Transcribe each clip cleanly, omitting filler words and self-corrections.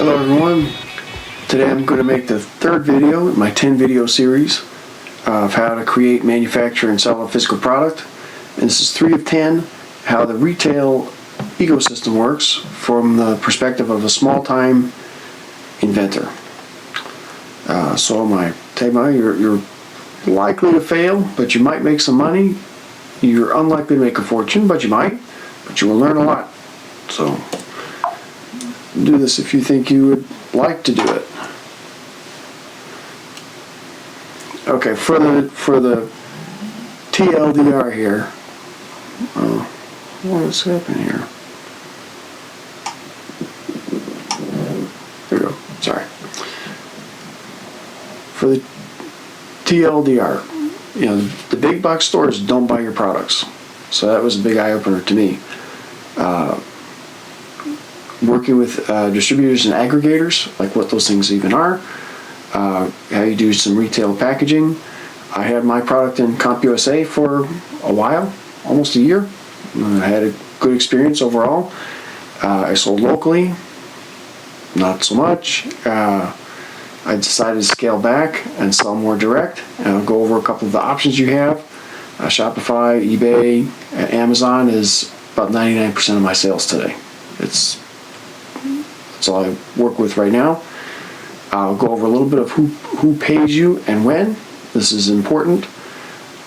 Hello everyone. Today I'm going to make the third video in my 10 video series of how to create, manufacture, and sell a physical product. And this is 3 of 10, how the retail ecosystem works from the perspective of a small-time inventor. So my tagline, you're likely to fail, but you might make some money. You're unlikely to make a fortune, but you might. But you will learn a lot. So do this if you think you would like to do it. Okay, for the TLDR here. What is happening here? There we go. Sorry. For the TLDR, you know, the big box stores don't buy your products, so that was a big eye opener to me. Working with distributors and aggregators, like what those things even are, how you do some retail packaging. I had my product in CompUSA for a while, almost a year. I had a good experience overall. I sold locally, not so much. I decided to scale back and sell more direct, and I'll go over a couple of the options you have. Shopify, eBay, Amazon is about 99% of my sales today. That's all I work with right now. I'll go over a little bit of who pays you and when. This is important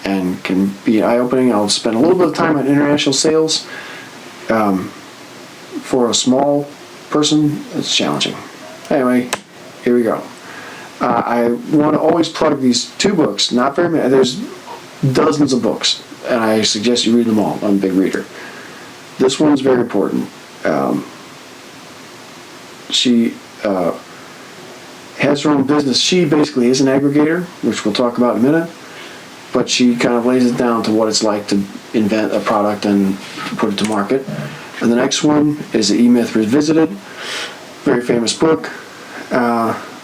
and can be eye-opening. I'll spend a little bit of time on international sales. For a small person, it's challenging. Anyway, here we go. I want to always plug these 2 books. Not very many. There's dozens of books, and I suggest you read them all. I'm a big reader. This one's very important. She has her own business. She basically is an aggregator, which we'll talk about in a minute, but she kind of lays it down to what it's like to invent a product and put it to market. And the next one is The E-Myth Revisited, very famous book.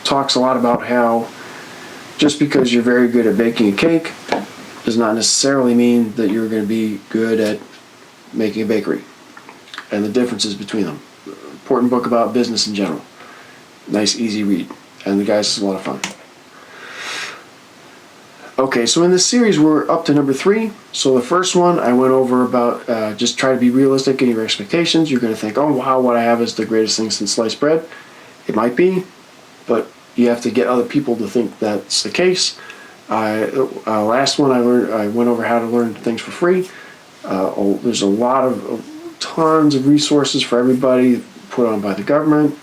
Talks a lot about how just because you're very good at baking a cake does not necessarily mean that you're going to be good at making a bakery, and the differences between them. Important book about business in general. Nice, easy read. And the guys, is a lot of fun. Okay, so in this series, we're up to number 3. So the first one, I went over about just try to be realistic in your expectations. You're going to think, oh, wow, what I have is the greatest thing since sliced bread. It might be, but you have to get other people to think that's the case. Last one, I went over how to learn things for free. There's a lot of tons of resources for everybody put on by the government,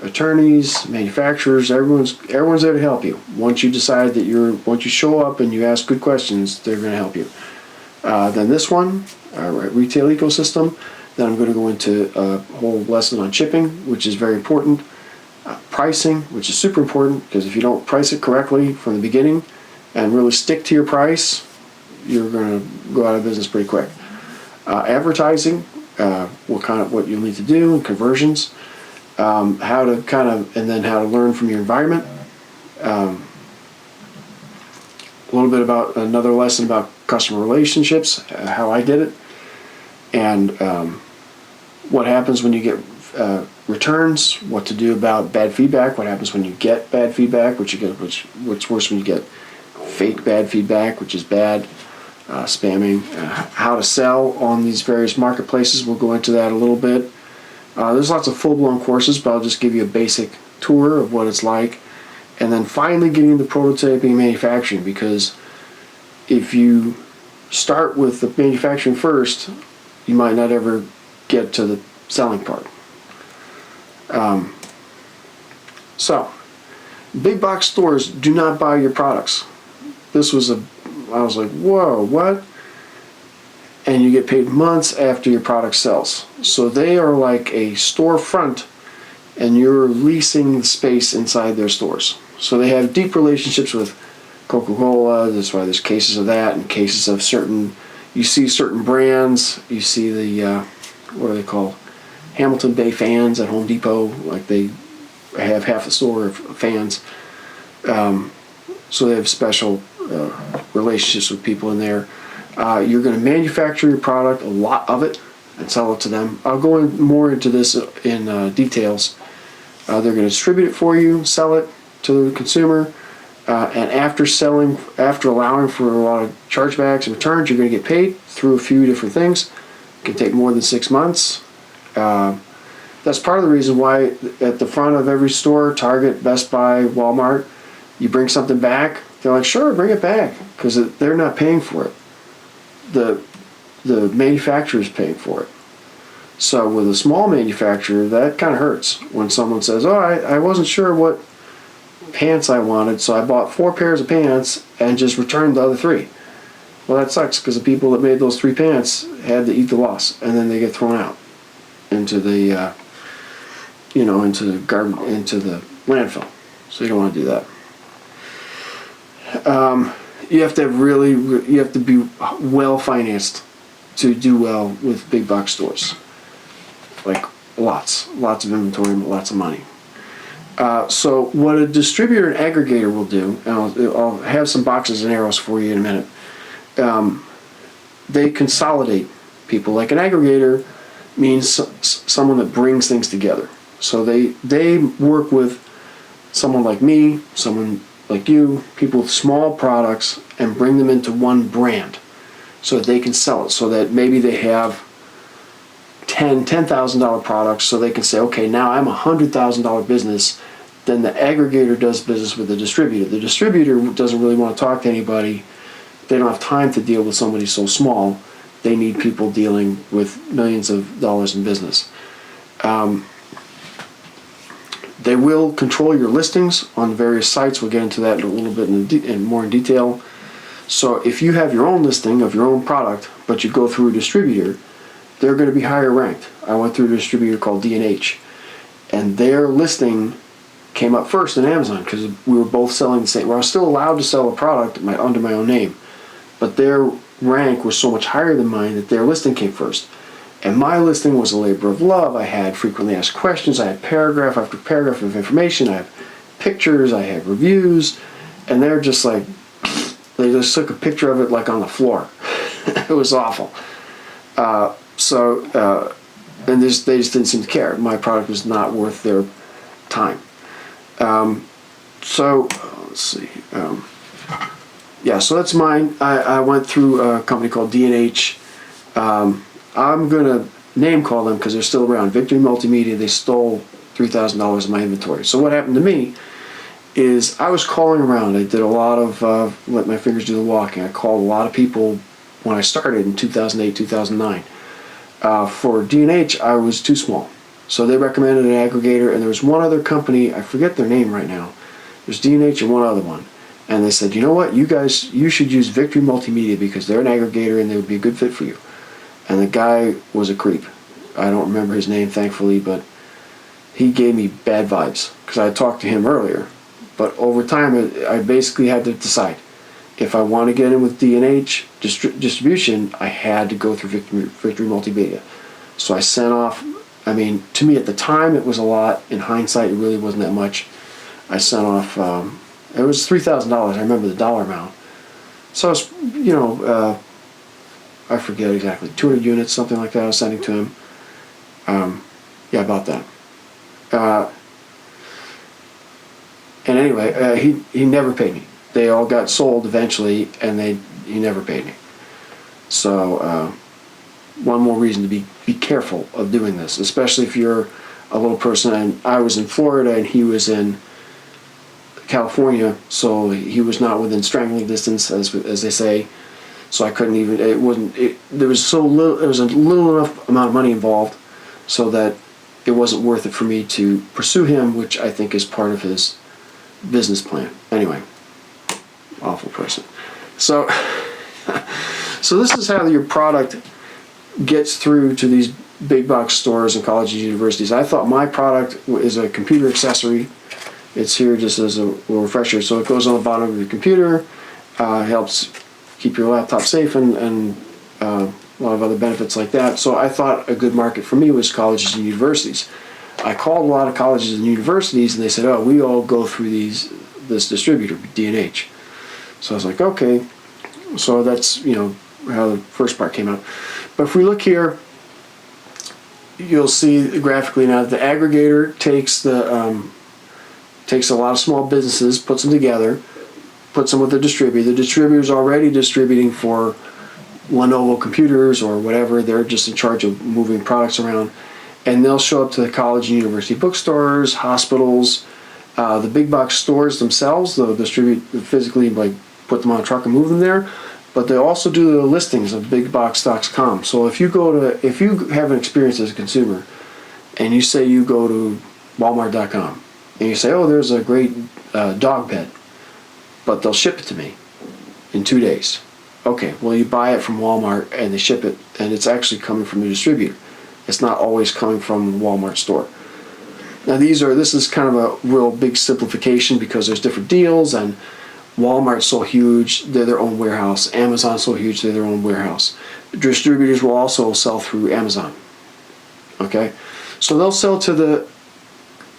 attorneys, manufacturers. Everyone's there to help you. Once you decide that once you show up and you ask good questions, they're going to help you. Then this one, retail ecosystem. Then I'm going to go into a whole lesson on shipping, which is very important. Pricing, which is super important, because if you don't price it correctly from the beginning and really stick to your price, you're going to go out of business pretty quick. Advertising, what you'll need to do, and conversions, and then how to learn from your environment. A little bit about another lesson about customer relationships, how I did it, and what happens when you get returns, what to do about bad feedback, what happens when you get bad feedback, what's worse when you get fake bad feedback, which is bad, spamming, how to sell on these various marketplaces. We'll go into that a little bit. There's lots of full-blown courses, but I'll just give you a basic tour of what it's like. And then finally getting into prototyping and manufacturing, because if you start with the manufacturing first, you might not ever get to the selling part. So, big box stores do not buy your products. I was like, whoa, what? And you get paid months after your product sells. So they are like a storefront, and you're leasing the space inside their stores. So they have deep relationships with Coca-Cola. That's why there's cases of that, and cases of you see certain brands. You see the, what are they called? Hamilton Bay fans at Home Depot. Like they have half the store of fans. So they have special relationships with people in there. You're going to manufacture your product, a lot of it, and sell it to them. I'll go more into this in details They're going to distribute it for you, sell it to the consumer, and after allowing for a lot of chargebacks and returns, you're going to get paid through a few different things. It can take more than 6 months. That's part of the reason why at the front of every store, Target, Best Buy, Walmart, you bring something back, they're like, sure, bring it back, because they're not paying for it. The manufacturer's paying for it. So with a small manufacturer, that kind of hurts when someone says, oh, I wasn't sure what pants I wanted, so I bought 4 pairs of pants and just returned the other 3. Well, that sucks, because the people that made those 3 pants had to eat the loss, and then they get thrown out into the into the landfill. So you don't want to do that. You have to be well financed to do well with big box stores. Like lots of inventory, lots of money. So what a distributor and aggregator will do, and I'll have some boxes and arrows for you in a minute. They consolidate people. Like an aggregator means someone that brings things together. So they work with someone like me, someone like you, people with small products, and bring them into one brand so that they can sell it. So that maybe they have $10,000 products, so they can say, okay, now I'm a $100,000 business. Then the aggregator does business with the distributor. The distributor doesn't really want to talk to anybody. They don't have time to deal with somebody so small. They need people dealing with millions of dollars in business. They will control your listings on various sites. We'll get into that in a little bit more in detail. So if you have your own listing of your own product, but you go through a distributor, they're going to be higher ranked. I went through a distributor called D&H, and their listing came up first in Amazon because we were both selling the same. Well, I was still allowed to sell a product under my own name, but their rank was so much higher than mine that their listing came first. And my listing was a labor of love. I had frequently asked questions. I had paragraph after paragraph of information. I have pictures. I have reviews. And they're just like, they just took a picture of it like on the floor. It was awful. And they just didn't seem to care. My product was not worth their time. Let's see. So that's mine. I went through a company called D&H. I'm going to name call them because they're still around. Victory Multimedia. They stole $3,000 of my inventory. So what happened to me is I was calling around. I did a lot of let my fingers do the walking. I called a lot of people when I started in 2008, 2009. For D&H, I was too small. So they recommended an aggregator, and there was one other company, I forget their name right now. There's D&H and one other one. And they said, you know what, you should use Victory Multimedia because they're an aggregator and they would be a good fit for you. And the guy was a creep. I don't remember his name, thankfully, but he gave me bad vibes because I had talked to him earlier. But over time, I basically had to decide. If I want to get in with D&H distribution, I had to go through Victory Multimedia. So I sent off, to me at the time it was a lot. In hindsight, it really wasn't that much. I sent off, it was $3,000. I remember the dollar amount. So it's, I forget exactly, 200 units, something like that I was sending to him. About that. And anyway, he never paid me. They all got sold eventually, and he never paid me. So one more reason to be careful of doing this, especially if you're a little person. And I was in Florida, and he was in California, so he was not within strangling distance, as they say. So I couldn't even. There was so little. There was a little enough amount of money involved, so that it wasn't worth it for me to pursue him, which I think is part of his business plan. Anyway, awful person. So this is how your product gets through to these big box stores and colleges and universities. I thought my product is a computer accessory. It's here just as a little refresher. So it goes on the bottom of your computer, helps keep your laptop safe, and a lot of other benefits like that. So I thought a good market for me was colleges and universities. I called a lot of colleges and universities, and they said, oh, we all go through this distributor, D&H. So I was like, okay. So that's, how the first part came out. But if we look here, you'll see graphically now that the aggregator takes takes a lot of small businesses, puts them together, puts them with the distributor. The distributor's already distributing for Lenovo computers or whatever. They're just in charge of moving products around. And they'll show up to the college and university bookstores, hospitals, the big box stores themselves. They'll distribute physically, like put them on a truck and move them there. But they also do the listings of bigboxstocks.com. So if you have an experience as a consumer, and you say you go to Walmart.com, and you say, oh, there's a great dog bed, but they'll ship it to me in 2 days. Okay, well, you buy it from Walmart and they ship it, and it's actually coming from the distributor. It's not always coming from the Walmart store. Now this is kind of a real big simplification because there's different deals, and Walmart's so huge, they're their own warehouse. Amazon's so huge, they're their own warehouse. Distributors will also sell through Amazon. Okay? So they'll sell to the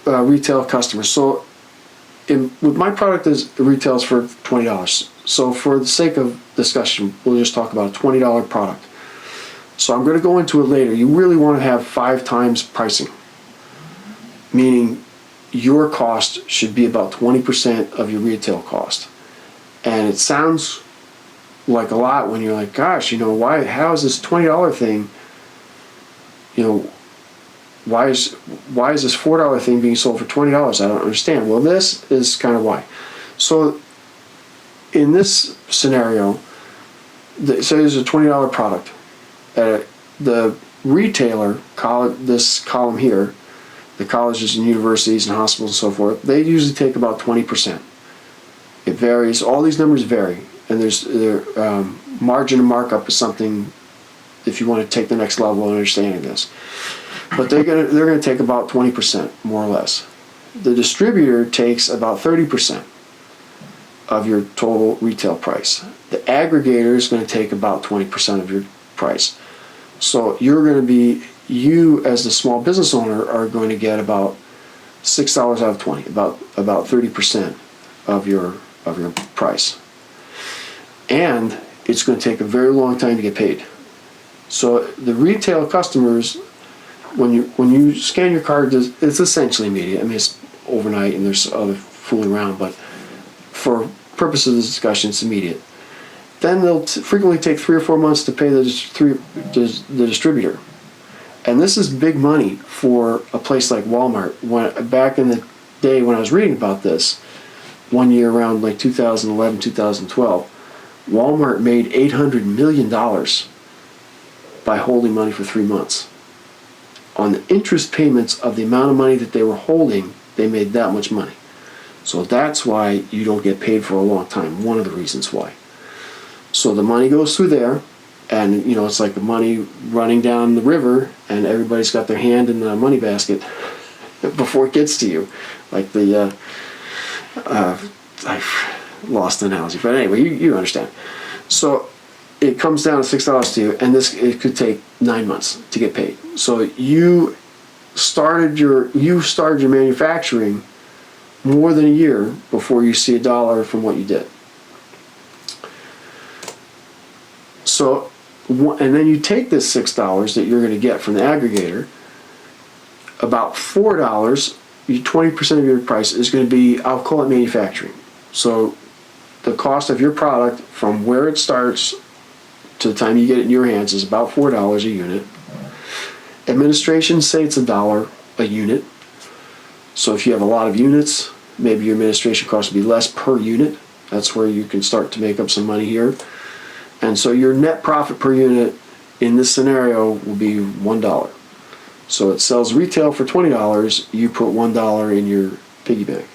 retail customers. So with my product, it retails for $20. So for the sake of discussion, we'll just talk about a $20 product. So I'm going to go into it later. You really want to have 5 times pricing, meaning your cost should be about 20% of your retail cost. And it sounds like a lot when you're like, gosh, how is this $20 thing, why is this $4 thing being sold for $20? I don't understand. Well, this is kind of why. So in this scenario, say there's a $20 product. The retailer, this column here, the colleges and universities and hospitals and so forth, they usually take about 20%. It varies. All these numbers vary, and their margin of markup is something. If you want to take the next level in understanding this, but they're gonna take about 20%, more or less. The distributor takes about 30% of your total retail price. The aggregator is going to take about 20% of your price. So you as the small business owner are going to get about $6 out of 20, about 30% of your price. And it's going to take a very long time to get paid. So the retail customers, when you scan your card, it's essentially immediate. I mean, it's overnight and there's other fooling around, but for purposes of this discussion, it's immediate. Then they'll frequently take 3 or 4 months to pay the distributor. And this is big money for a place like Walmart. Back in the day when I was reading about this, one year around like 2011, 2012, Walmart made $800 million by holding money for 3 months. On the interest payments of the amount of money that they were holding, they made that much money. So that's why you don't get paid for a long time, one of the reasons why. So the money goes through there, and it's like the money running down the river, and everybody's got their hand in the money basket before it gets to you. Like I lost the analogy, but anyway, you understand. So it comes down to $6 to you, and it could take 9 months to get paid. So you started your manufacturing more than a year before you see $1 from what you did. So, and then you take this $6 that you're going to get from the aggregator, about $4, 20% of your price is going to be, I'll call it manufacturing. So the cost of your product from where it starts to the time you get it in your hands is about $4 a unit. Administration, say it's $1 a unit. So if you have a lot of units, maybe your administration cost will be less per unit. That's where you can start to make up some money here. And so your net profit per unit in this scenario will be $1. So it sells retail for $20, you put $1 in your piggy bank.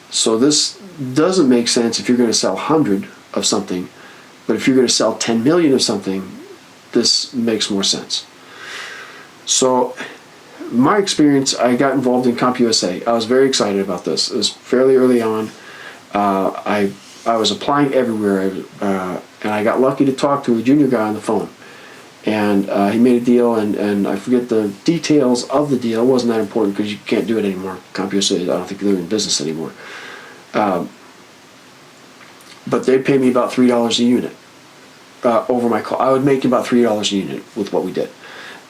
So this doesn't make sense if you're going to sell 100 of something, but if you're going to sell 10 million of something, this makes more sense. So my experience, I got involved in CompUSA. I was very excited about this. It was fairly early on. I was applying everywhere, and I got lucky to talk to a junior guy on the phone. And he made a deal, and I forget the details of the deal. It wasn't that important because you can't do it anymore. CompUSA, I don't think they're in business anymore. But they paid me about $3 a unit over my call. I would make about $3 a unit with what we did.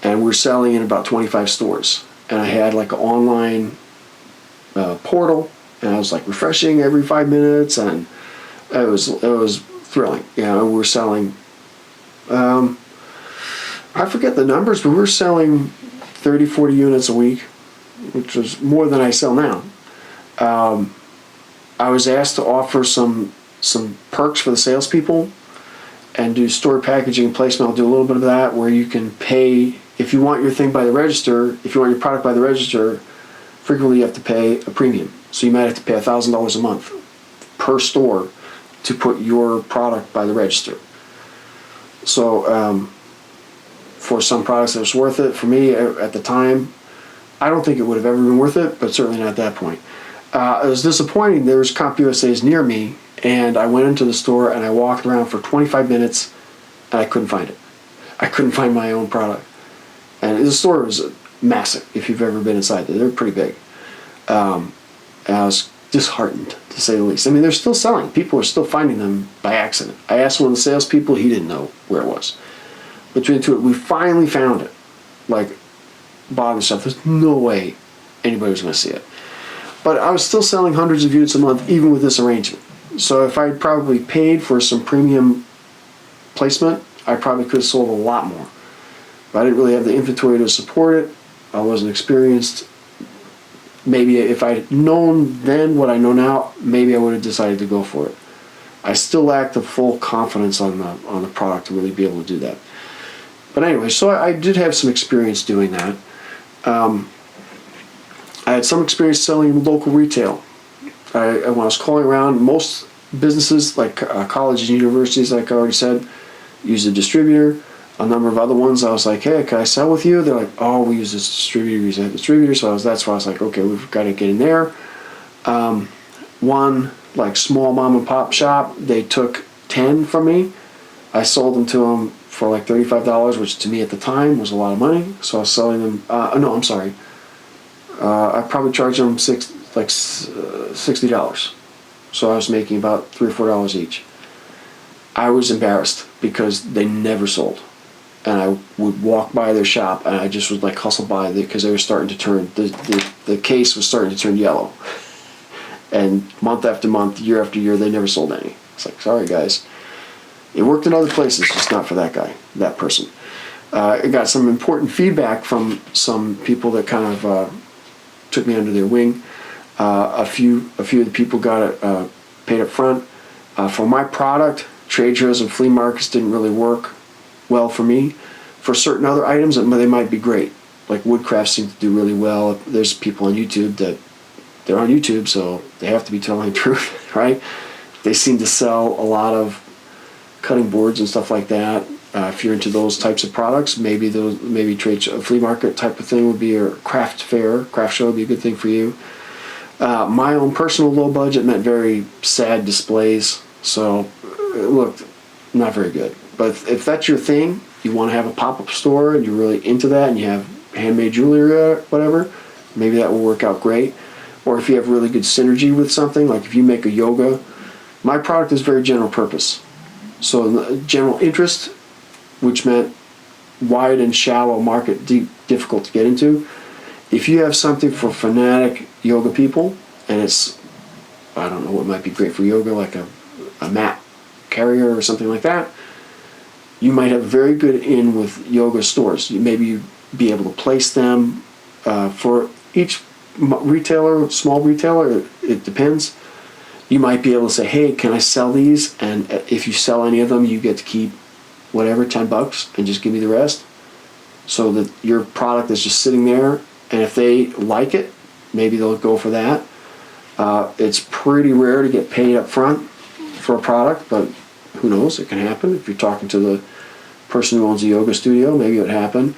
and we're selling in about 25 stores. And I had like an online portal, and I was like refreshing every 5 minutes, and it was thrilling. You know, we're selling. I forget the numbers, but we're selling 30, 40 units a week, which was more than I sell now. I was asked to offer some perks for the salespeople and do store packaging and placement. I'll do a little bit of that, where you can pay, if you want your thing by the register, if you want your product by the register, frequently you have to pay a premium. So you might have to pay $1,000 a month per store to put your product by the register. So for some products it was worth it. For me at the time, I don't think it would have ever been worth it, but certainly not at that point. It was disappointing. There was CompUSA's near me, and I went into the store and I walked around for 25 minutes and I couldn't find it. I couldn't find my own product. And the store was massive, if you've ever been inside there. They're pretty big. And I was disheartened, to say the least. I mean, they're still selling. People are still finding them by accident. I asked one of the salespeople, he didn't know where it was. Between the two, we finally found it. Like, bottom stuff. There's no way anybody was going to see it. But I was still selling hundreds of units a month, even with this arrangement. So if I probably paid for some premium placement, I probably could have sold a lot more. But I didn't really have the inventory to support it. I wasn't experienced. Maybe if I had known then what I know now, maybe I would have decided to go for it. I still lack the full confidence on the product to really be able to do that. But anyway, so I did have some experience doing that. I had some experience selling local retail. When I was calling around, most businesses like colleges and universities, like I already said, use a distributor. A number of other ones, I was like, hey, can I sell with you? They're like, oh, we use this distributor, we use that distributor. So that's why I was like, okay, we've got to get in there. One like small mom and pop shop, they took 10 from me. I sold them to them for like $35, which to me at the time was a lot of money. So I was selling them. No, I'm sorry. I probably charged them $60. So I was making about $3 or $4 each. I was embarrassed because they never sold. And I would walk by their shop and I just would like hustle by because they were starting to turn, the case was starting to turn yellow. And month after month, year after year, they never sold any. It's like, sorry guys. It worked in other places, just not for that guy, that person. I got some important feedback from some people that kind of took me under their wing. A few of the people got it paid up front. For my product, trade shows and flea markets didn't really work well for me. For certain other items, they might be great. Like woodcraft seems to do really well. There's people on YouTube that they're on YouTube, so they have to be telling the truth, right? They seem to sell a lot of cutting boards and stuff like that. If you're into those types of products, maybe trade show, flea market type of thing would be, or craft show would be a good thing for you. My own personal low budget meant very sad displays, so it looked not very good. But if that's your thing, you want to have a pop-up store and you're really into that and you have handmade jewelry or whatever, maybe that will work out great. Or if you have really good synergy with something, like if you make a yoga, my product is very general purpose. So general interest, which meant wide and shallow market, deep, difficult to get into. If you have something for fanatic yoga people, and it's, I don't know what might be great for yoga, like a mat carrier or something like that, you might have very good in with yoga stores. You maybe be able to place them for each retailer, small retailer, it depends. You might be able to say, hey, can I sell these? And if you sell any of them, you get to keep whatever, $10, and just give me the rest. So that your product is just sitting there, and if they like it, maybe they'll go for that. It's pretty rare to get paid up front for a product, but who knows, it can happen. If you're talking to the person who owns a yoga studio, maybe it would happen.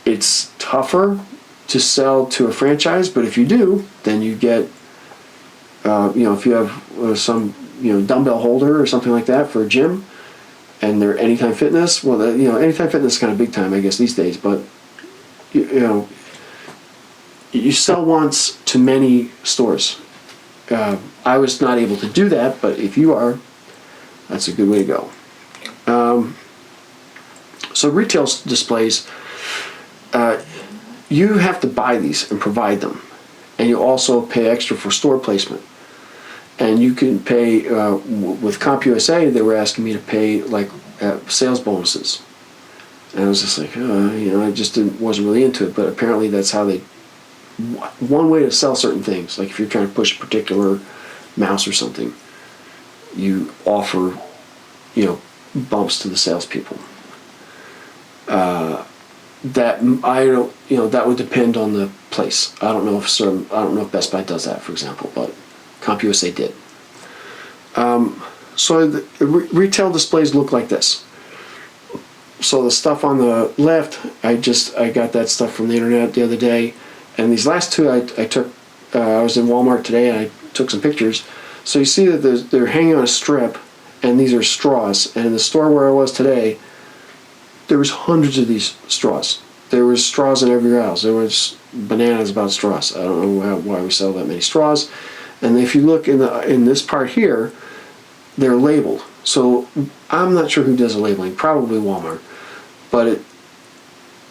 It's tougher to sell to a franchise, but if you do, then you get, if you have some, dumbbell holder or something like that for a gym, and they're Anytime Fitness, well, Anytime Fitness is kind of big time, I guess, these days, but, you sell once to many stores. I was not able to do that, but if you are, that's a good way to go. So retail displays, you have to buy these and provide them, and you also pay extra for store placement. And you can pay with CompUSA. They were asking me to pay like sales bonuses, and I was just like, I just wasn't really into it. But apparently, that's how they. One way to sell certain things, like if you're trying to push a particular mouse or something, you offer, bumps to the salespeople. That I don't, that would depend on the place. I don't know if Best Buy does that, for example, but CompUSA did. So the retail displays look like this. So the stuff on the left, I got that stuff from the internet the other day, and these last two I took. I was in Walmart today and I took some pictures. So you see that they're hanging on a strip, and these are straws. And in the store where I was today, there was hundreds of these straws. There was straws in every aisle. There was bananas about straws. I don't know why we sell that many straws. And if you look in this part here, they're labeled. So I'm not sure who does the labeling. Probably Walmart. But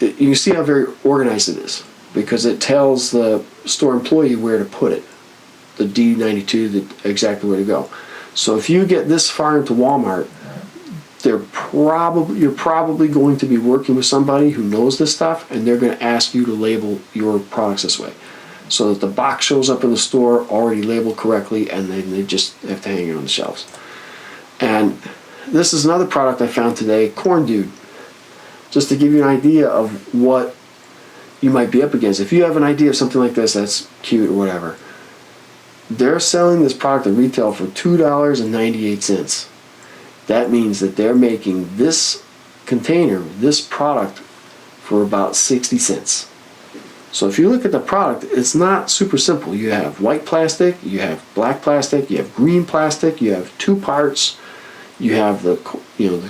you see how very organized it is, because it tells the store employee where to put it. The D92, exactly where to go. So if you get this far into Walmart, you're probably going to be working with somebody who knows this stuff, and they're going to ask you to label your products this way, so that the box shows up in the store already labeled correctly, and then they just have to hang it on the shelves. And this is another product I found today, Corn Dude, just to give you an idea of what you might be up against. If you have an idea of something like this that's cute or whatever, they're selling this product at retail for $2.98. That means that they're making this container, this product, for about 60 cents. So if you look at the product, it's not super simple. You have white plastic, you have black plastic, you have green plastic, you have two parts. You have the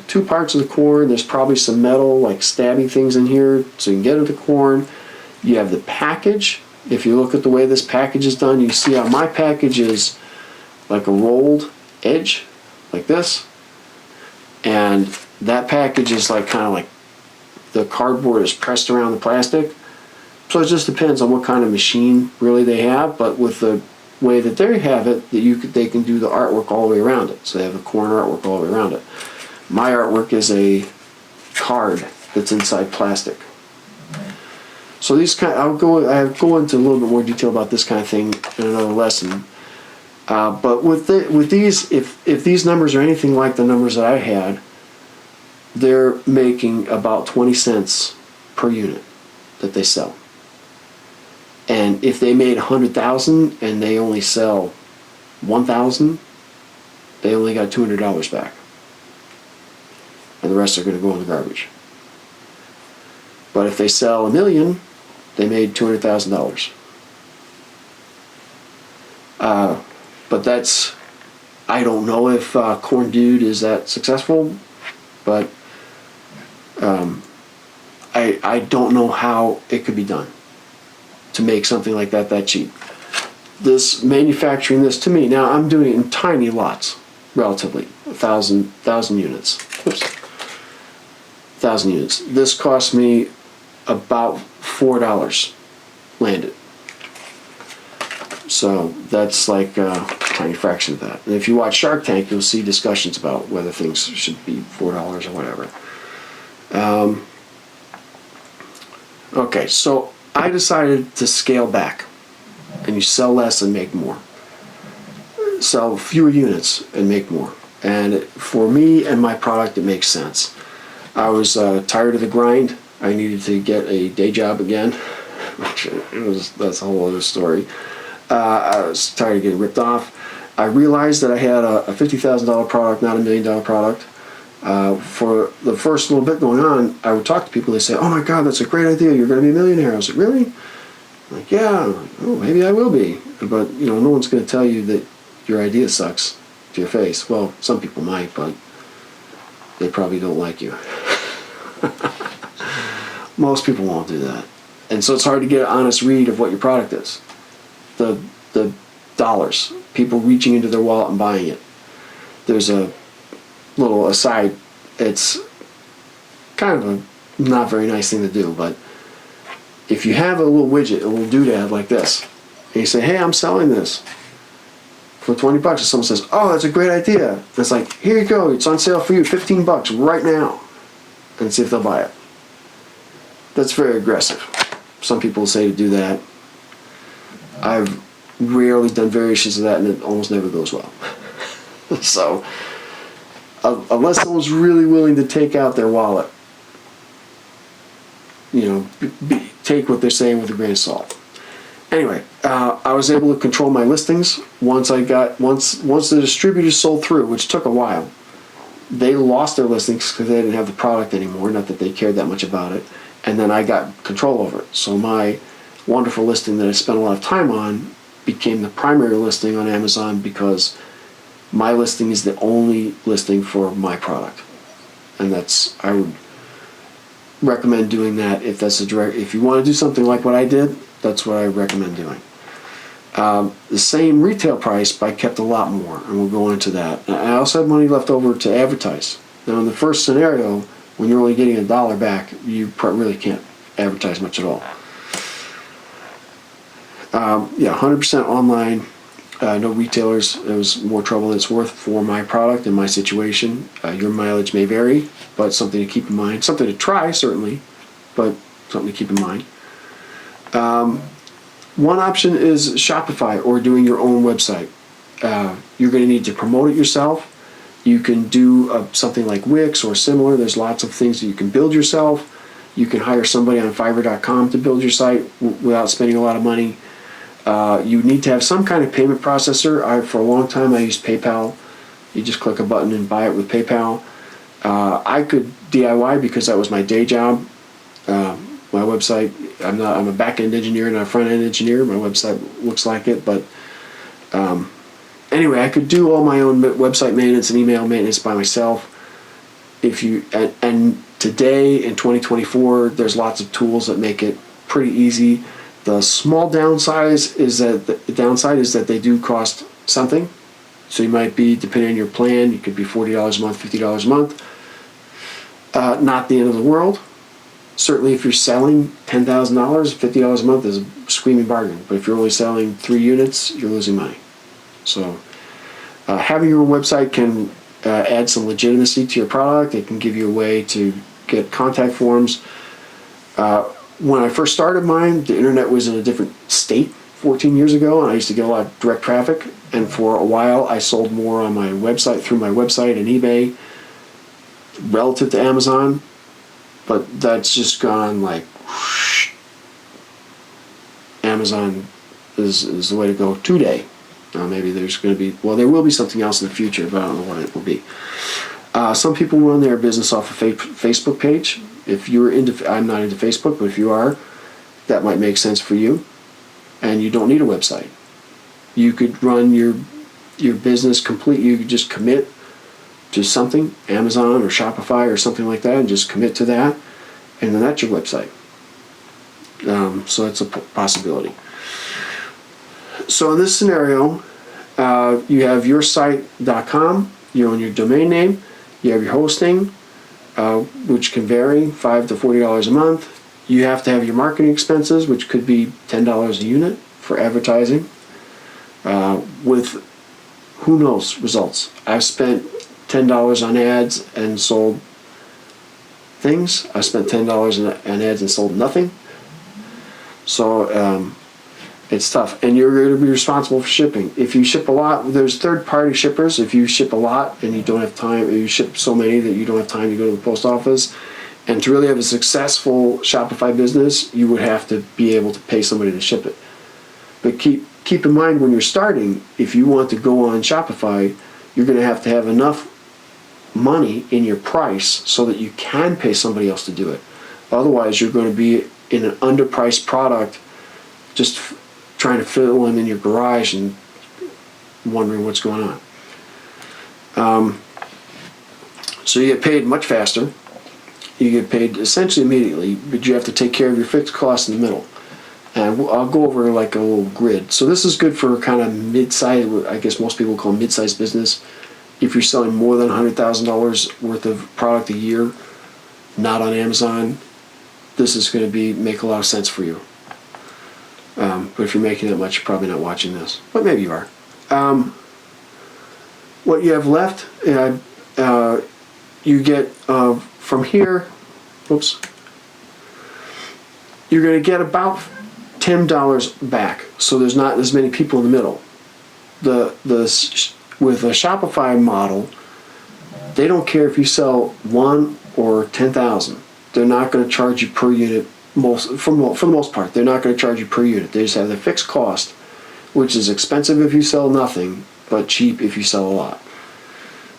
two parts of the corn. There's probably some metal, like stabby things in here, so you can get at the corn. You have the package. If you look at the way this package is done, you see how my package is like a rolled edge, like this. And that package is like kind of like the cardboard is pressed around the plastic. So it just depends on what kind of machine really they have. But with the way that they have it, they can do the artwork all the way around it. So they have a corn artwork all the way around it. My artwork is a card that's inside plastic. So these I'll go into a little bit more detail about this kind of thing in another lesson. But with these, if these numbers are anything like the numbers that I had, they're making about 20 cents per unit that they sell. And if they made 100,000 and they only sell 1,000, they only got $200 back, and the rest are going to go in the garbage. But if they sell 1 million, they made $200,000. But that's, I don't know if Corn Dude is that successful, but I don't know how it could be done to make something like that cheap. This manufacturing this, to me, now I'm doing it in tiny lots, relatively, 1,000 units. Oops. 1,000 units. This cost me about $4 landed. So that's like a tiny fraction of that. And if you watch Shark Tank, you'll see discussions about whether things should be $4 or whatever. Okay, so I decided to scale back, and you sell less and make more. Sell fewer units and make more. And for me and my product, it makes sense. I was tired of the grind. I needed to get a day job again. That's a whole other story. I was tired of getting ripped off. I realized that I had a $50,000 product, not $1 million product. For the first little bit going on, I would talk to people. They say, "Oh my God, that's a great idea. You're going to be a millionaire." I was like, "Really?" I'm like, "Yeah." I'm like, "Oh, maybe I will be." But no one's going to tell you that your idea sucks to your face. Well, some people might, but they probably don't like you. Most people won't do that. And so it's hard to get an honest read of what your product is. The dollars, people reaching into their wallet and buying it. There's a little aside. It's kind of a not very nice thing to do, but if you have a little widget, a little doodad like this, and you say, hey, I'm selling this for $20, and someone says, oh, that's a great idea. And it's like, here you go, it's on sale for you, $15 right now, and see if they'll buy it. That's very aggressive. Some people say to do that. I've rarely done variations of that, and it almost never goes well. So, unless someone's really willing to take out their wallet, take what they're saying with a grain of salt. Anyway, I was able to control my listings once the distributors sold through, which took a while. They lost their listings because they didn't have the product anymore, not that they cared that much about it, and then I got control over it. So my wonderful listing that I spent a lot of time on became the primary listing on Amazon, because my listing is the only listing for my product. And I would recommend doing that if you want to do something like what I did, that's what I recommend doing. The same retail price, but I kept a lot more, and we'll go into that. I also had money left over to advertise. Now, in the first scenario, when you're only getting $1 back, you really can't advertise much at all. 100% online, no retailers. It was more trouble than it's worth for my product and my situation. Your mileage may vary, but something to keep in mind. Something to try, certainly, but something to keep in mind. One option is Shopify, or doing your own website. You're going to need to promote it yourself. You can do something like Wix or similar. There's lots of things that you can build yourself. You can hire somebody on Fiverr.com to build your site without spending a lot of money. You need to have some kind of payment processor. For a long time, I used PayPal. You just click a button and buy it with PayPal. I could DIY because that was my day job. My website, I'm a back-end engineer, not a front-end engineer. My website looks like it, but anyway, I could do all my own website maintenance and email maintenance by myself. And today in 2024, there's lots of tools that make it pretty easy. The small downside is that they do cost something. So you might be, depending on your plan, you could be $40 a month, $50 a month. Not the end of the world. Certainly if you're selling $10,000, $50 a month is a screaming bargain. But if you're only selling 3 units, you're losing money. So having your own website can add some legitimacy to your product. It can give you a way to get contact forms. When I first started mine, the internet was in a different state 14 years ago, and I used to get a lot of direct traffic. And for a while, I sold more on my website, through my website and eBay, relative to Amazon. But that's just gone like whoosh. Amazon is the way to go today. Now maybe there's going to be, there will be something else in the future, but I don't know what it will be. Some people run their business off a Facebook page. If you're I'm not into Facebook, but if you are, that might make sense for you. And you don't need a website. You could run your business completely. You could just commit to something, Amazon or Shopify or something like that, and just commit to that, and then that's your website. So that's a possibility. So in this scenario, you have yoursite.com, you own your domain name, you have your hosting, which can vary, $5 to $40 a month. You have to have your marketing expenses, which could be $10 a unit for advertising, with who knows results. I've spent $10 on ads and sold things. I spent $10 on ads and sold nothing. So it's tough. And you're going to be responsible for shipping. If you ship a lot, there's third-party shippers. If you ship a lot and you don't have time, or you ship so many that you don't have time to go to the post office, and to really have a successful Shopify business, you would have to be able to pay somebody to ship it. But keep in mind, when you're starting, if you want to go on Shopify, you're going to have enough money in your price so that you can pay somebody else to do it. Otherwise, you're going to be in an underpriced product, just trying to fill one in your garage and wondering what's going on. So you get paid much faster. You get paid essentially immediately, but you have to take care of your fixed costs in the middle. And I'll go over like a little grid. So this is good for kind of mid-size, I guess most people call mid-sized business. If you're selling more than $100,000 worth of product a year, not on Amazon, this is going to make a lot of sense for you. But if you're making that much, you're probably not watching this. But maybe you are. What you have left, you get from here, oops, you're going to get about $10 back. So there's not as many people in the middle. With a Shopify model, they don't care if you sell 1 or 10,000. They're not going to charge you per unit. For the most part, they're not going to charge you per unit. They just have the fixed cost, which is expensive if you sell nothing, but cheap if you sell a lot.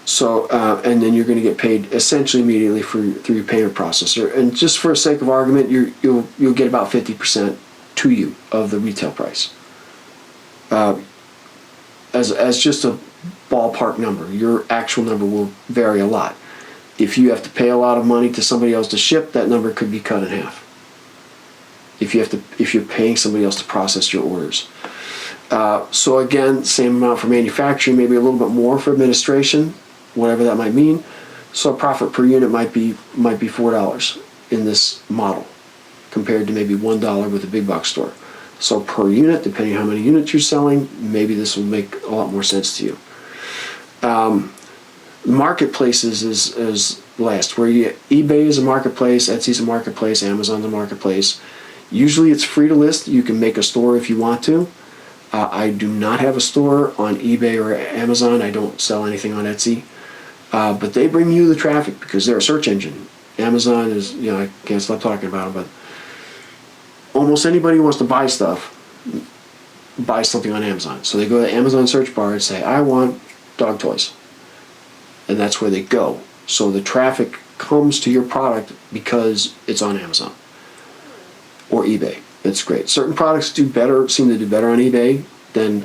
So, and then you're going to get paid essentially immediately through your payment processor. And just for the sake of argument, you'll get about 50% to you of the retail price. As just a ballpark number, your actual number will vary a lot. If you have to pay a lot of money to somebody else to ship, that number could be cut in half. If you're paying somebody else to process your orders. So again, same amount for manufacturing, maybe a little bit more for administration, whatever that might mean. So profit per unit might be $4 in this model, compared to maybe $1 with a big box store. So per unit, depending on how many units you're selling, maybe this will make a lot more sense to you. Marketplaces is last, where eBay is a marketplace, Etsy's a marketplace, Amazon's a marketplace. Usually it's free to list. You can make a store if you want to. I do not have a store on eBay or Amazon. I don't sell anything on Etsy. But they bring you the traffic because they're a search engine. Amazon is, I can't stop talking about it, but almost anybody who wants to buy stuff, buy something on Amazon. So they go to the Amazon search bar and say, I want dog toys. And that's where they go. So the traffic comes to your product because it's on Amazon or eBay. It's great. Certain products seem to do better on eBay than,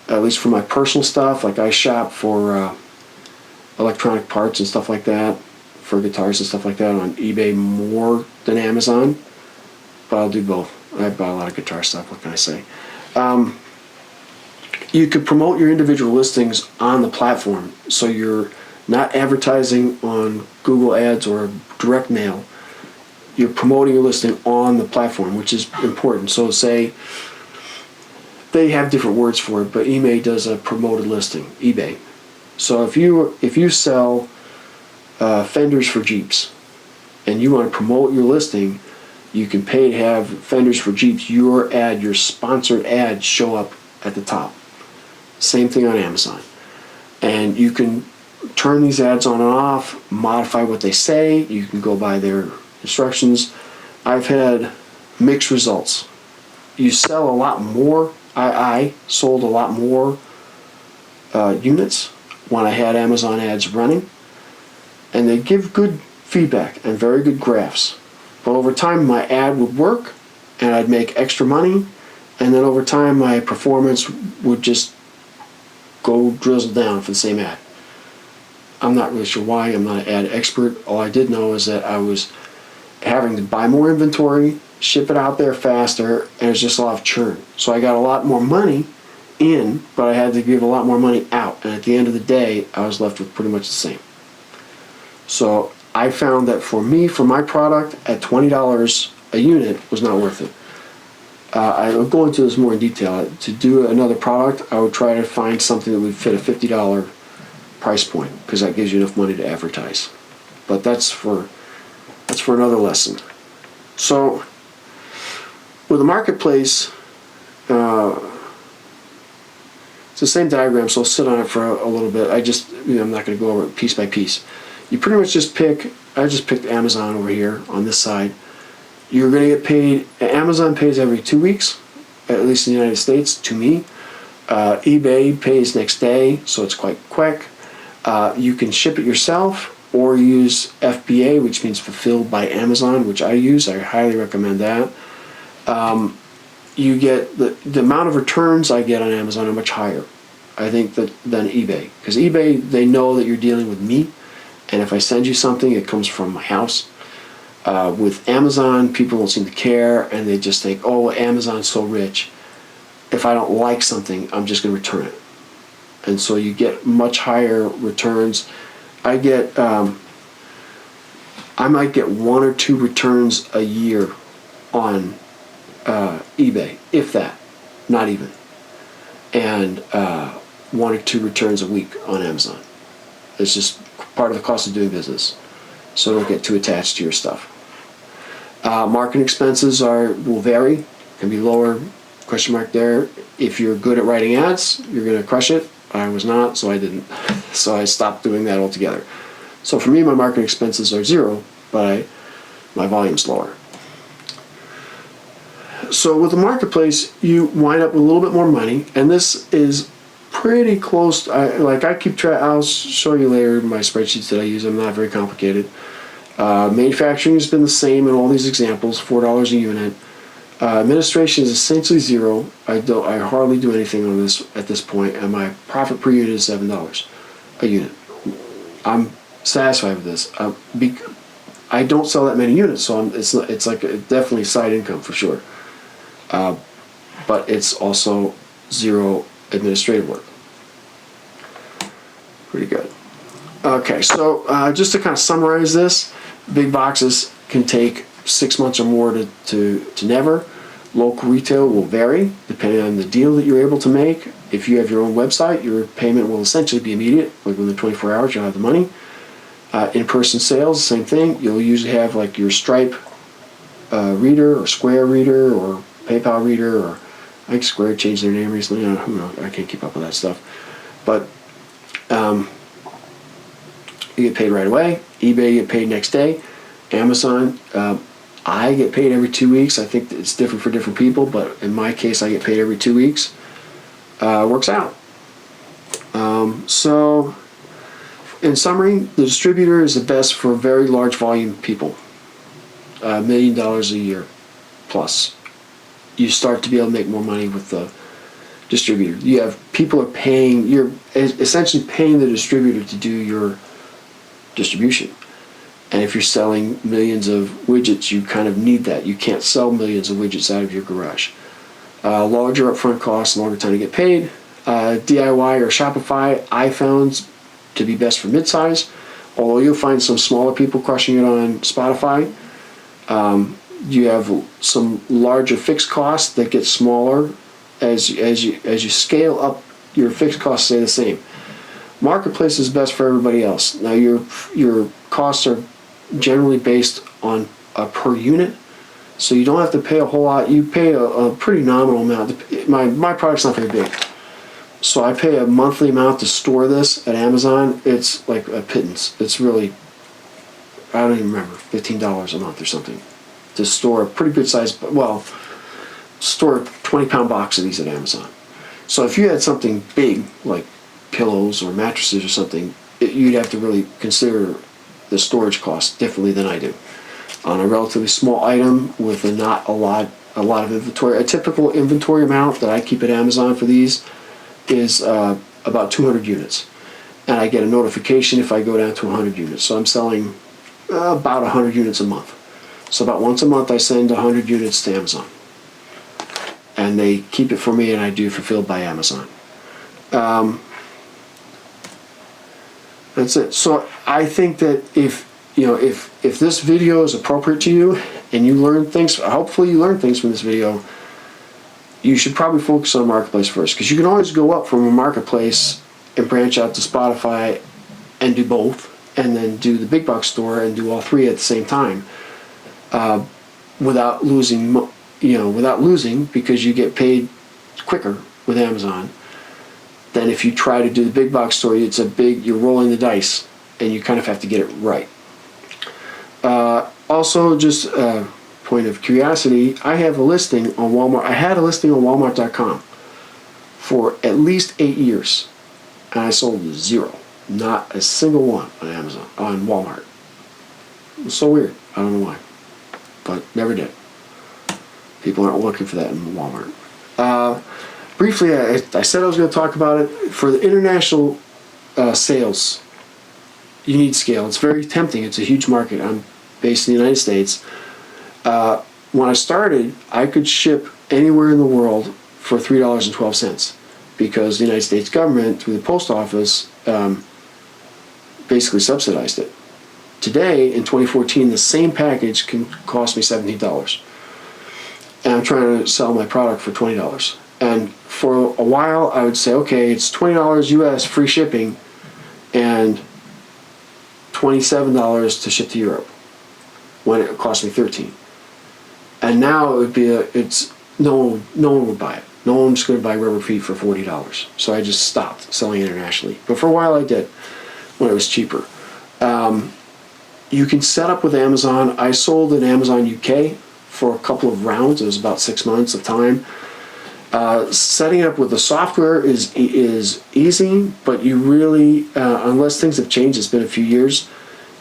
at least for my personal stuff. Like I shop for electronic parts and stuff like that, for guitars and stuff like that on eBay more than Amazon. But I'll do both. I buy a lot of guitar stuff. What can I say? You could promote your individual listings on the platform, so you're not advertising on Google Ads or direct mail. You're promoting your listing on the platform, which is important. So say they have different words for it, but eBay does a promoted listing. eBay. So if you sell fenders for Jeeps, and you want to promote your listing, you can pay to have fenders for Jeeps, your sponsored ad, show up at the top. Same thing on Amazon. And you can turn these ads on and off, modify what they say. You can go by their instructions. I've had mixed results. You sell a lot more. I sold a lot more units when I had Amazon ads running, and they give good feedback and very good graphs. But over time, my ad would work, and I'd make extra money, and then over time, my performance would just go drizzle down for the same ad. I'm not really sure why. I'm not an ad expert. All I did know is that I was having to buy more inventory, ship it out there faster, and it's just a lot of churn. So I got a lot more money in, but I had to give a lot more money out. And at the end of the day, I was left with pretty much the same. So I found that for me, for my product, at $20 a unit was not worth it. I'll go into this more in detail. To do another product, I would try to find something that would fit a $50 price point, because that gives you enough money to advertise. But that's for another lesson. So with the marketplace, it's the same diagram, so I'll sit on it for a little bit. I'm not going to go over it piece by piece. You pretty much I just picked Amazon over here on this side. You're going to get paid, Amazon pays every 2 weeks, at least in the United States, to me. eBay pays next day, so it's quite quick. You can ship it yourself or use FBA, which means fulfilled by Amazon, which I use. I highly recommend that. You get the amount of returns I get on Amazon are much higher, I think, than eBay. Because eBay, they know that you're dealing with me, and if I send you something, it comes from my house. With Amazon, people don't seem to care, and they just think, oh, Amazon's so rich. If I don't like something, I'm just going to return it. And so you get much higher returns. I I might get 1 or 2 returns a year on eBay, if that, not even, and 1 or 2 returns a week on Amazon. It's just part of the cost of doing business, so don't get too attached to your stuff. Marketing expenses will vary, can be lower, question mark there. If you're good at writing ads, you're going to crush it. I was not, so I didn't. So I stopped doing that altogether. So for me, my marketing expenses are 0, but my volume's lower. So with the marketplace, you wind up with a little bit more money, and this is pretty close. I keep track. I'll show you later my spreadsheets that I use. I'm not very complicated. Manufacturing has been the same in all these examples, $4 a unit. Administration is essentially 0. I hardly do anything on this at this point, and my profit per unit is $7 a unit. I'm satisfied with this. I don't sell that many units, so it's like definitely side income for sure. But it's also 0 administrative work. Pretty good. Okay, so just to kind of summarize this, big boxes can take 6 months or more to never. Local retail will vary depending on the deal that you're able to make. If you have your own website, your payment will essentially be immediate. Like within 24 hours, you'll have the money. In-person sales, same thing. You'll usually have like your Stripe reader or Square reader or PayPal reader, or I think Square changed their name recently. Who knows? I can't keep up with that stuff. But you get paid right away. eBay, you get paid next day. Amazon, I get paid every 2 weeks. I think it's different for different people, but in my case, I get paid every 2 weeks. Works out. So, in summary, the distributor is the best for very large volume people. $1 million a year plus. You start to be able to make more money with the distributor. You have people are paying. You're essentially paying the distributor to do your distribution. And if you're selling millions of widgets, you kind of need that. You can't sell millions of widgets out of your garage. Larger upfront costs, longer time to get paid. DIY or Shopify, I found to be best for midsize. Although you'll find some smaller people crushing it on Spotify. You have some larger fixed costs that get smaller as you scale up. Your fixed costs stay the same. Marketplace is best for everybody else. Now your costs are generally based on a per unit, so you don't have to pay a whole lot. You pay a pretty nominal amount. My product's not very big, so I pay a monthly amount to store this at Amazon. It's like a pittance. It's really, I don't even remember, $15 a month or something to store a pretty good size, store a 20-pound box of these at Amazon. So if you had something big like pillows or mattresses or something, you'd have to really consider the storage cost differently than I do. On a relatively small item with not a lot of inventory, a typical inventory amount that I keep at Amazon for these is about 200 units, and I get a notification if I go down to 100 units. So I'm selling about 100 units a month. So about once a month I send 100 units to Amazon, and they keep it for me, and I do fulfilled by Amazon. That's it. So I think that if this video is appropriate to you and you learn things, hopefully you learn things from this video, you should probably focus on Marketplace first, because you can always go up from a Marketplace and branch out to Spotify and do both, and then do the big box store and do all 3 at the same time, without losing, because you get paid quicker with Amazon than if you try to do the big box store. You're rolling the dice, and you kind of have to get it right. Also, just a point of curiosity, I have a listing on Walmart. I had a listing on Walmart.com for at least 8 years, and I sold 0, not a single one on Amazon, on Walmart. It was so weird. I don't know why, but never did. People aren't looking for that in Walmart. Briefly, I said I was going to talk about it. For the international sales, you need scale. It's very tempting. It's a huge market. I'm based in the United States. When I started, I could ship anywhere in the world for $3.12 because the United States government, through the post office, basically subsidized it. Today, in 2014, the same package can cost me $17. And I'm trying to sell my product for $20. And for a while, I would say, okay, it's $20 US free shipping and $27 to ship to Europe, when it cost me $13. And now it would be no one would buy it. No one's going to buy rubber feet for $40. So I just stopped selling internationally. But for a while I did, when it was cheaper. You can set up with Amazon. I sold in Amazon UK for a couple of rounds. It was about 6 months of time. Setting up with the software is easy, but you really, unless things have changed, it's been a few years,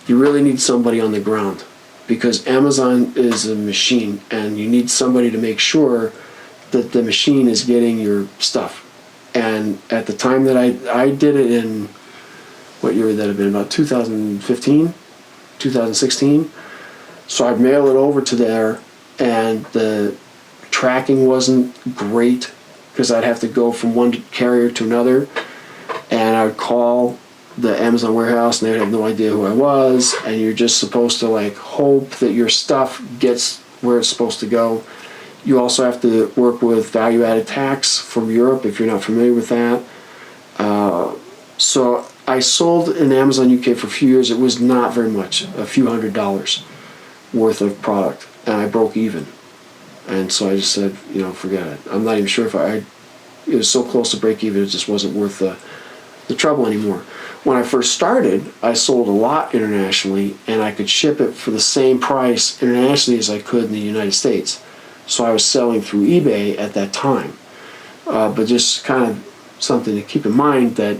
you really need somebody on the ground, because Amazon is a machine, and you need somebody to make sure that the machine is getting your stuff. And at the time that I did it in, what year would that have been? About 2015, 2016. So I'd mail it over to there, and the tracking wasn't great because I'd have to go from one carrier to another, and I would call the Amazon warehouse and they'd have no idea who I was, and you're just supposed to like hope that your stuff gets where it's supposed to go. You also have to work with value-added tax from Europe if you're not familiar with that. So I sold in Amazon UK for a few years. It was not very much, a few $100s worth of product, and I broke even. And so I just said, forget it. I'm not even sure if it was so close to break even, it just wasn't worth the trouble anymore. When I first started, I sold a lot internationally, and I could ship it for the same price internationally as I could in the United States. So I was selling through eBay at that time. But just kind of something to keep in mind, that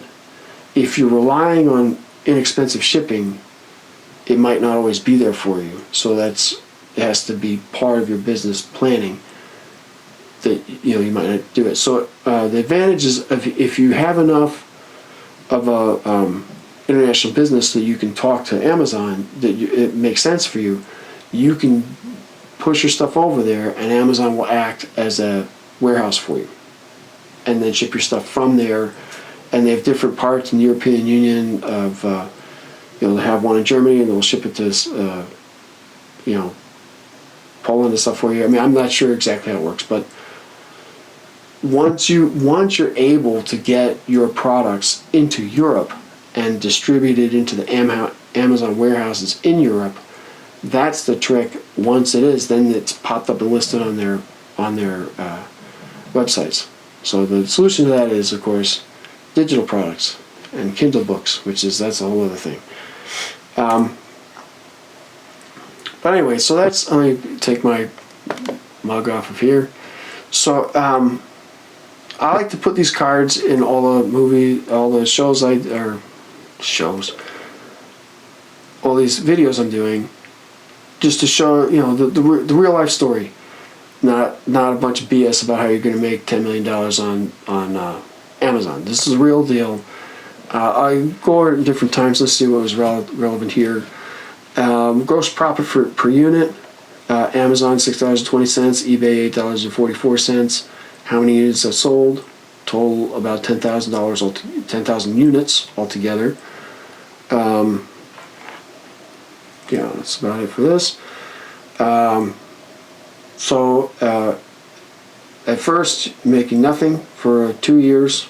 if you're relying on inexpensive shipping, it might not always be there for you. So it has to be part of your business planning that you might not do it. So the advantages of, if you have enough of a international business that you can talk to Amazon, that it makes sense for you, you can push your stuff over there, and Amazon will act as a warehouse for you, and then ship your stuff from there. And they have different parts in the European Union of, they have one in Germany, and they'll ship it to, Poland and stuff for you. I mean, I'm not sure exactly how it works, but once you're able to get your products into Europe and distributed into the Amazon warehouses in Europe, that's the trick. Once it is, then it's popped up and listed on their websites. So the solution to that is, of course, digital products and Kindle books, that's a whole other thing. But anyway, so let me take my mug off of here. So I like to put these cards in all the shows all these videos I'm doing, just to show the real life story, not a bunch of BS about how you're going to make $10 million on Amazon. This is a real deal. I go over it in different times. Let's see what was relevant here. Gross profit per unit, Amazon $6.20, eBay $8.44. How many units I sold? Total about $10,000, 10,000 units altogether. That's about it for this. At first, making nothing for 2 years.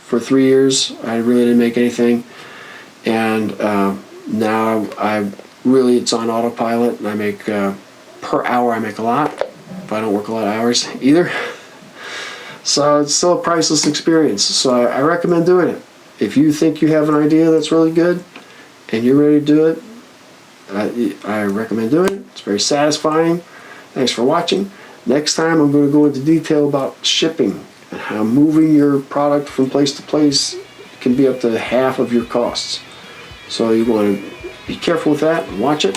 For 3 years, I really didn't make anything. And now it's on autopilot, and I make, per hour I make a lot, if I don't work a lot of hours either. So it's still a priceless experience. So I recommend doing it. If you think you have an idea that's really good and you're ready to do it, I recommend doing it. It's very satisfying. Thanks for watching. Next time I'm going to go into detail about shipping and how moving your product from place to place can be up to half of your costs. So you want to be careful with that and watch it.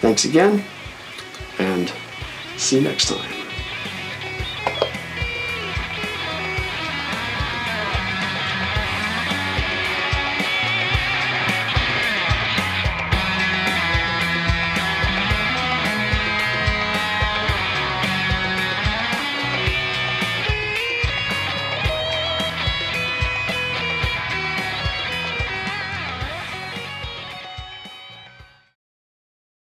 Thanks again, and see you next time.